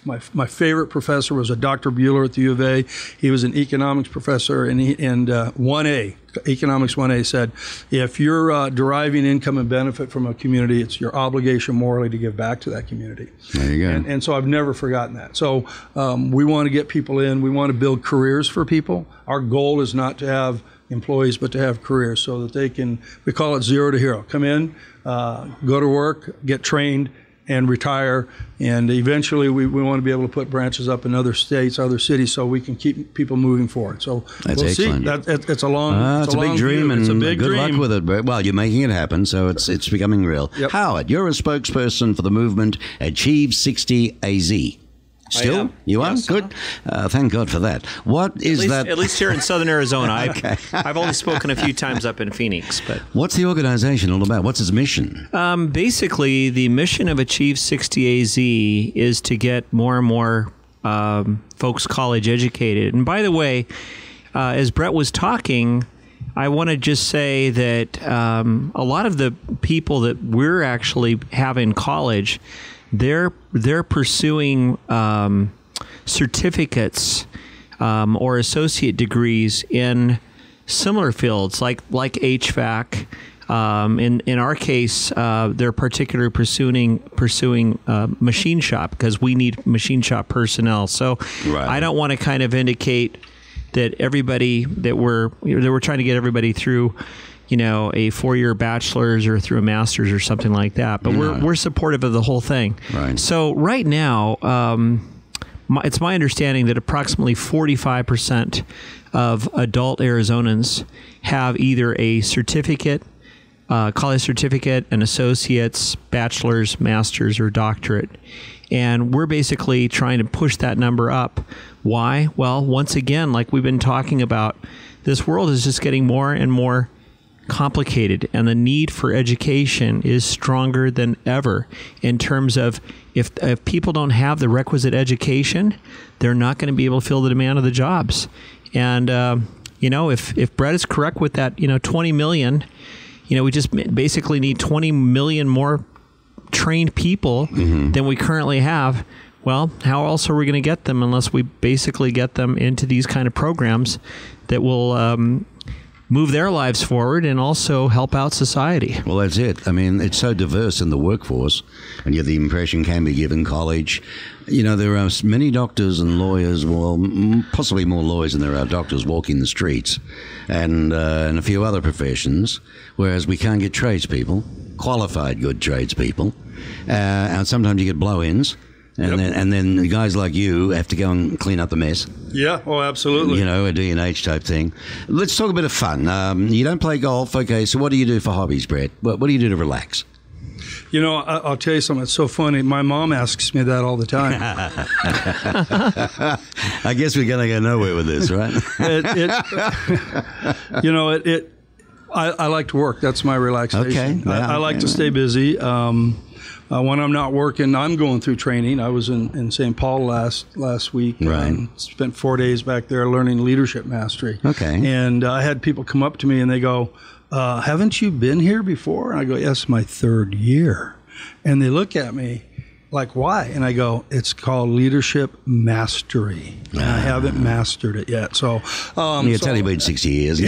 Speaker 3: My favorite professor was a Dr. Bueller at the U of A. He was an economics professor, and 1A, Economics 1A said, if you're deriving income and benefit from a community, it's your obligation morally to give back to that community.
Speaker 2: There you go.
Speaker 3: And so I've never forgotten that. So we want to get people in. We want to build careers for people. Our goal is not to have employees, but to have careers so that they can, we call it zero to hero. Come in, go to work, get trained, and retire. And eventually we want to be able to put branches up in other states, other cities, so we can keep people moving forward. So
Speaker 2: that's
Speaker 3: we'll
Speaker 2: excellent.
Speaker 3: See. It's a long,
Speaker 2: it's a big dream, and
Speaker 3: it's a big
Speaker 2: good
Speaker 3: dream.
Speaker 2: luck with it. But, well, you're making it happen, so it's becoming real.
Speaker 3: Yep.
Speaker 2: Howard, you're a spokesperson for the movement Achieve 60 AZ. Still?
Speaker 4: I am.
Speaker 2: You are?
Speaker 4: Yes,
Speaker 2: Good. Thank God for that. What is that?
Speaker 4: At least here in Southern Arizona. I've only spoken a few times up in Phoenix. But
Speaker 2: what's the organization all about? What's its mission?
Speaker 4: Basically, the mission of Achieve 60 AZ is to get more and more folks college educated. And by the way, as Brett was talking, I want to just say that a lot of the people that we're actually having in college, they're pursuing certificates or associate degrees in similar fields like HVAC. In our case, they're particularly pursuing machine shop because we need machine shop personnel. So
Speaker 2: right.
Speaker 4: I don't want to kind of indicate that everybody that we're trying to get everybody through, a 4-year bachelor's or through a master's or something like that. But we're supportive of the whole thing.
Speaker 2: Right.
Speaker 4: So right now, it's my understanding that approximately 45% of adult Arizonans have either a certificate, college certificate, an associate's, bachelor's, master's, or doctorate. And we're basically trying to push that number up. Why? Well, once again, like we've been talking about, this world is just getting more and more complicated, and the need for education is stronger than ever in terms of if people don't have the requisite education, they're not going to be able to fill the demand of the jobs. And, if Brett is correct with that, 20 million, we just basically need 20 million more trained people than we currently have. Well, how else are we going to get them unless we basically get them into these kind of programs that will move their lives forward and also help out society?
Speaker 2: Well, that's it. I mean, it's so diverse in the workforce, and yet the impression can be given college. There are many doctors and lawyers, well, possibly more lawyers than there are doctors walking the streets, and a few other professions, whereas we can't get tradespeople, qualified good tradespeople, and sometimes you get blow-ins. And then the guys like you have to go and clean up the mess.
Speaker 3: Yeah, oh, absolutely.
Speaker 2: A D&H type thing. Let's talk a bit of fun. You don't play golf. Okay, so what do you do for hobbies, Brett? What do you do to relax?
Speaker 3: I'll tell you something. It's so funny. My mom asks me that all the time.
Speaker 2: I guess we're going to go nowhere with this, right?
Speaker 3: I like to work. That's my relaxation.
Speaker 2: Okay. Yeah,
Speaker 3: I like to stay busy. When I'm not working, I'm going through training. I was in St. Paul last week.
Speaker 2: Right.
Speaker 3: Spent 4 days back there learning leadership mastery.
Speaker 2: Okay.
Speaker 3: And I had people come up to me and they go, haven't you been here before? And I go, yes, my 3rd year. And they look at me like, why? And I go, it's called leadership mastery. And I haven't mastered it yet. So
Speaker 2: you tell you about 60 years.
Speaker 3: What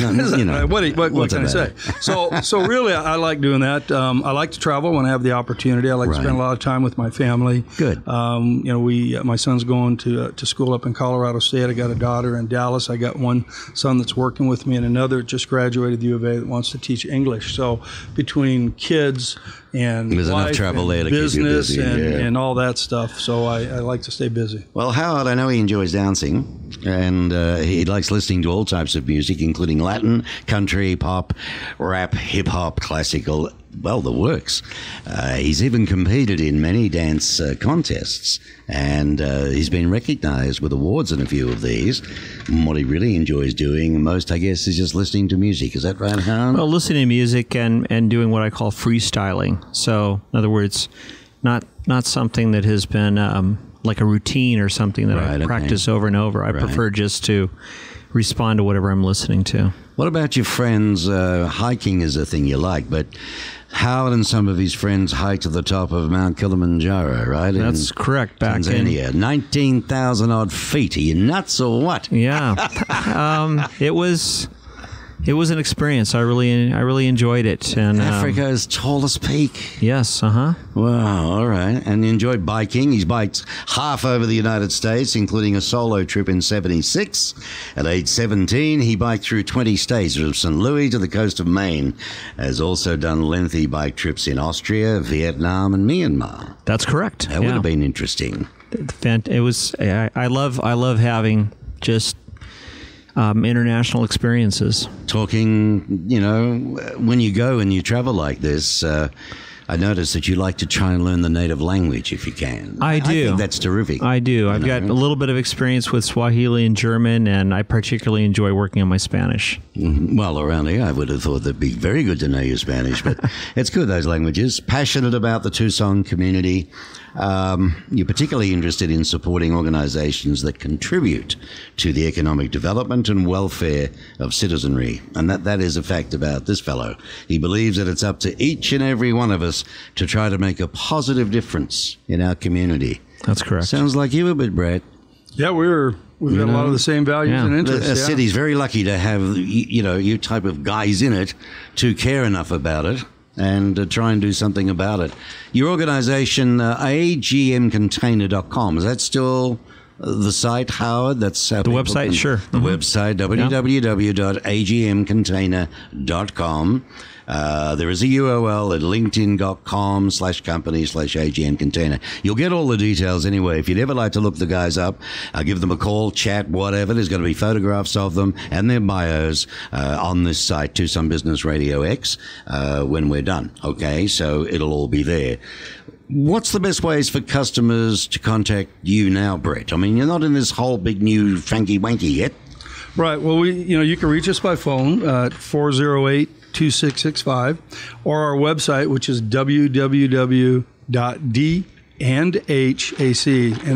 Speaker 3: can I say? So really, I like doing that. I like to travel when I have the opportunity. I like to spend a lot of time with my family.
Speaker 2: Good.
Speaker 3: My son's going to school up in Colorado State. I got a daughter in Dallas. I got one son that's working with me, and another just graduated the U of A that wants to teach English. So between kids and
Speaker 2: there's
Speaker 3: life
Speaker 2: enough travel there to
Speaker 3: business
Speaker 2: keep you busy,
Speaker 3: and all that stuff. So I like to stay busy.
Speaker 2: Well, Howard, I know he enjoys dancing, and he likes listening to all types of music, including Latin, country, pop, rap, hip-hop, classical, well, the works. He's even competed in many dance contests, and he's been recognized with awards in a few of these. And what he really enjoys doing most, I guess, is just listening to music. Is that right, Han?
Speaker 4: Well, listening to music and doing what I call freestyling. So, in other words, not something that has been like a routine or something that I practice over and over. I prefer just to respond to whatever I'm listening to.
Speaker 2: What about your friends? Hiking is a thing you like, but Howard and some of his friends hiked to the top of Mount Kilimanjaro, right?
Speaker 4: That's correct. Back
Speaker 2: Tanzania, 19,000 odd feet. Are you nuts or what?
Speaker 4: Yeah, it was an experience. I really enjoyed it. And
Speaker 2: Africa's tallest peak.
Speaker 4: Yes.
Speaker 2: Wow. All right. And you enjoyed biking. He's biked half over the United States, including a solo trip in '76. At age 17, he biked through 20 states, from St. Louis to the coast of Maine. Has also done lengthy bike trips in Austria, Vietnam, and Myanmar.
Speaker 4: That's correct.
Speaker 2: That would have been interesting.
Speaker 4: It was. I love having just international experiences.
Speaker 2: Talking, when you go and you travel like this, I notice that you like to try and learn the native language if you can.
Speaker 4: I do.
Speaker 2: I think that's terrific.
Speaker 4: I do. I've got a little bit of experience with Swahili and German, and I particularly enjoy working on my Spanish.
Speaker 2: Well, around here, I would have thought that'd be very good to know your Spanish, but it's good, those languages. Passionate about the Tucson community. You're particularly interested in supporting organizations that contribute to the economic development and welfare of citizenry. And that is a fact about this fellow. He believes that it's up to each and every one of us to try to make a positive difference in our community.
Speaker 4: That's correct.
Speaker 2: Sounds like you a bit, Brett.
Speaker 3: Yeah, we've got a lot of the same values and interests.
Speaker 2: The city's very lucky to have, you type of guys in it to care enough about it and try and do something about it. Your organization, agmcontainer.com, is that still the site, Howard? That's
Speaker 4: the website, sure.
Speaker 2: The website, www.agmcontainer.com. There is a URL at linkedin.com/company/AGM Container. You'll get all the details anyway. If you'd ever like to look the guys up, give them a call, chat, whatever. There's going to be photographs of them and their bios on this site, Tucson Business Radio X, when we're done. Okay, so it'll all be there. What's the best ways for customers to contact you now, Brett? I mean, you're not in this whole big new fanky-wanky yet.
Speaker 3: Right. Well, you can reach us by phone at 408-2665, or our website, which is www.dandhac, and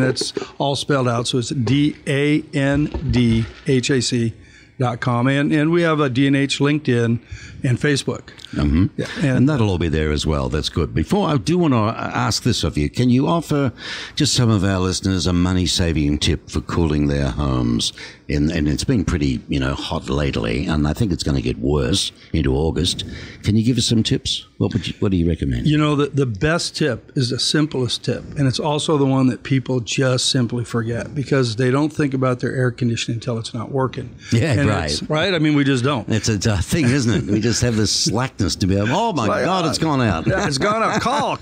Speaker 3: that's all spelled out, so it's DANDHAC.com, and we have a D&H LinkedIn and Facebook.
Speaker 2: Mm-hmm. Yeah, and that'll all be there as well. That's good. Before, I do want to ask this of you. Can you offer just some of our listeners a money-saving tip for cooling their homes? And it's been pretty, hot lately, and I think it's going to get worse into August. Can you give us some tips? What do you recommend?
Speaker 3: The best tip is the simplest tip, and it's also the one that people just simply forget because they don't think about their air conditioning until it's not working.
Speaker 2: Yeah,
Speaker 3: and
Speaker 2: right.
Speaker 3: Right? I mean, we just don't.
Speaker 2: It's a thing, isn't it? We just have this slackness to be able, oh my God, it's gone out.
Speaker 3: Yeah, it's gone out. Call.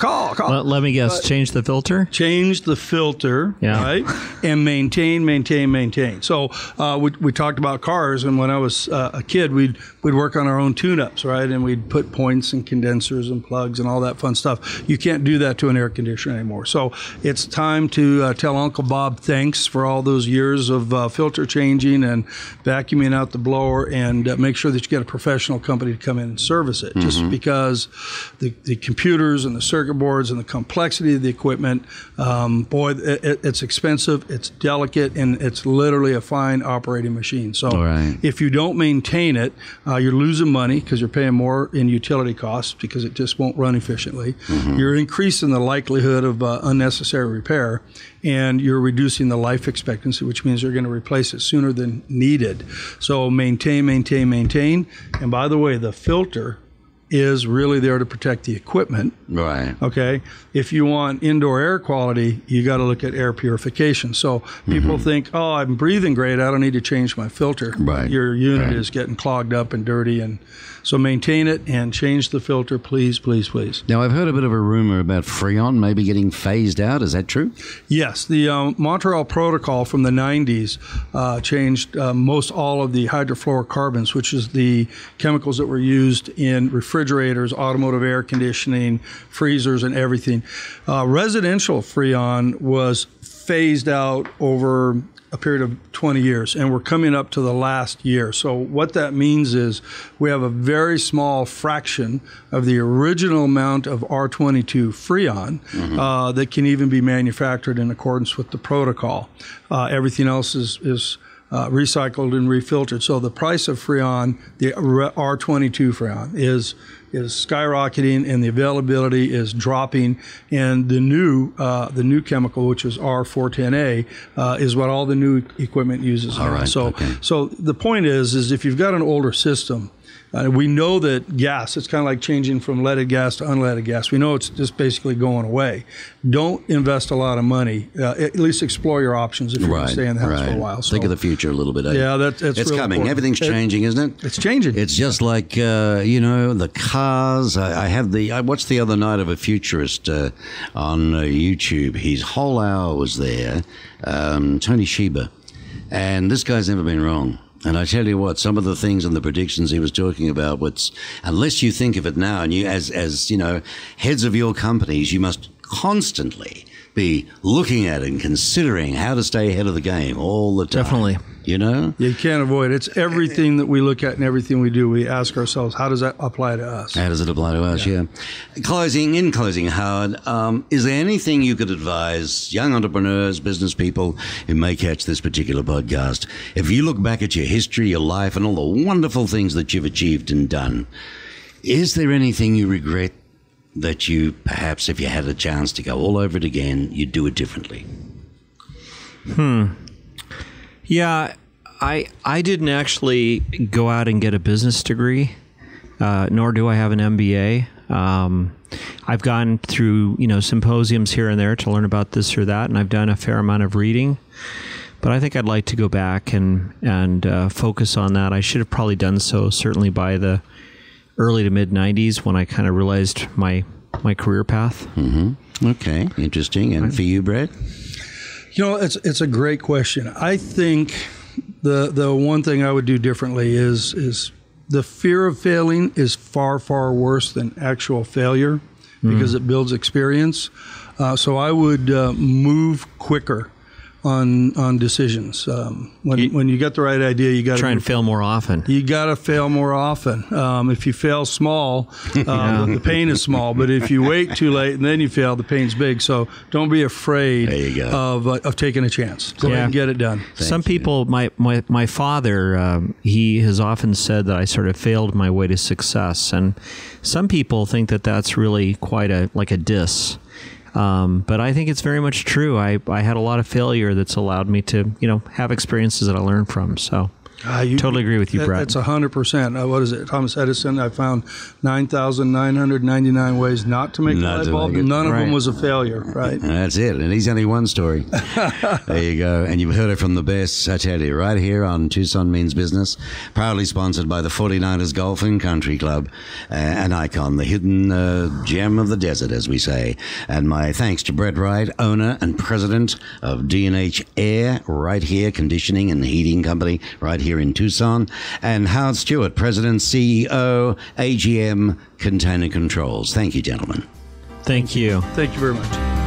Speaker 4: Let me guess, change the filter?
Speaker 3: Change the filter, right? And maintain. So we talked about cars, and when I was a kid, we'd work on our own tune-ups, right? And we'd put points and condensers and plugs and all that fun stuff. You can't do that to an air conditioner anymore. So it's time to tell Uncle Bob thanks for all those years of filter changing and vacuuming out the blower, and make sure that you get a professional company to come in and service it. Just because the computers and the circuit boards and the complexity of the equipment, it's expensive, it's delicate, and it's literally a fine operating machine. So if you don't maintain it, you're losing money because you're paying more in utility costs because it just won't run efficiently. You're increasing the likelihood of unnecessary repair, and you're reducing the life expectancy, which means you're going to replace it sooner than needed. So maintain. And by the way, the filter is really there to protect the equipment.
Speaker 2: Right.
Speaker 3: Okay. If you want indoor air quality, you got to look at air purification. So people think, oh, I'm breathing great, I don't need to change my filter.
Speaker 2: Right.
Speaker 3: Your unit is getting clogged up and dirty, and so maintain it and change the filter, please.
Speaker 2: Now, I've heard a bit of a rumor about Freon maybe getting phased out. Is that true?
Speaker 3: Yes. The Montreal Protocol from the 90s changed most all of the hydrofluorocarbons, which is the chemicals that were used in refrigerants refrigerators, automotive air conditioning, freezers, and everything. Residential Freon was phased out over a period of 20 years, and we're coming up to the last year. So what that means is we have a very small fraction of the original amount of R22 Freon that can even be manufactured in accordance with the protocol. Everything else is recycled and refiltered. So the price of Freon, the R22 Freon, is skyrocketing, and the availability is dropping. And the new chemical, which is R410A, is what all the new equipment uses now.
Speaker 2: Right,
Speaker 3: so the point is if you've got an older system, we know that gas, it's kind of like changing from leaded gas to unleaded gas. We know it's just basically going away. Don't invest a lot of money. At least explore your options if you're going to stay in the house for a while. So,
Speaker 2: think of the future a little bit.
Speaker 3: Yeah, it's
Speaker 2: really coming.
Speaker 3: Important.
Speaker 2: Everything's changing, isn't it?
Speaker 3: It's changing.
Speaker 2: It's just like, the cars. I watched the other night of a futurist on YouTube. His whole hour was there, Tony Sheba. And this guy's never been wrong. And I tell you what, some of the things and the predictions he was talking about, unless you think of it now, and you, as heads of your companies, you must constantly be looking at and considering how to stay ahead of the game all the time.
Speaker 4: Definitely.
Speaker 3: You can't avoid it. It's everything that we look at and everything we do. We ask ourselves, how does that apply to us?
Speaker 2: How does it apply to us? Yeah. In closing, Howard, is there anything you could advise young entrepreneurs, business people who may catch this particular podcast? If you look back at your history, your life, and all the wonderful things that you've achieved and done, is there anything you regret that you, perhaps, if you had a chance to go all over it again, you'd do it differently?
Speaker 4: Yeah, I didn't actually go out and get a business degree, nor do I have an MBA. I've gone through, symposiums here and there to learn about this or that, and I've done a fair amount of reading. But I think I'd like to go back and focus on that. I should have probably done so certainly by the early to mid 90s when I kind of realized my career path.
Speaker 2: Mm-hmm. Okay, interesting. And for you, Brett?
Speaker 3: It's a great question. I think the one thing I would do differently is the fear of failing is far, far worse than actual failure because it builds experience. So I would move quicker on decisions. When you get the right idea, you got to
Speaker 4: try and fail more often.
Speaker 3: You got to fail more often. If you fail small, the pain is small. But if you wait too late and then you fail, the pain's big. So don't be afraid of taking a chance. Go ahead and get it done.
Speaker 4: Some people, my father, he has often said that I sort of failed my way to success, and some people think that that's really quite like a diss. But I think it's very much true. I had a lot of failure that's allowed me to, have experiences that I learned from. So totally agree with you, Brett.
Speaker 3: That's 100%. What is it? Thomas Edison, I found 9,999 ways not to make the light bulb. None of them was a failure, right?
Speaker 2: That's it. And he's only one story. There you go. And you've heard it from the best, I tell you, right here on Tucson Means Business, proudly sponsored by the 49ers Golf and Country Club, an icon, the hidden gem of the desert, as we say. And my thanks to Brett Wright, owner and president of D&H Air, right here, conditioning and heating company, right here in Tucson, and Howard Stewart, President, CEO, AGM Container Controls. Thank you, gentlemen.
Speaker 4: Thank you.
Speaker 3: Thank you very much.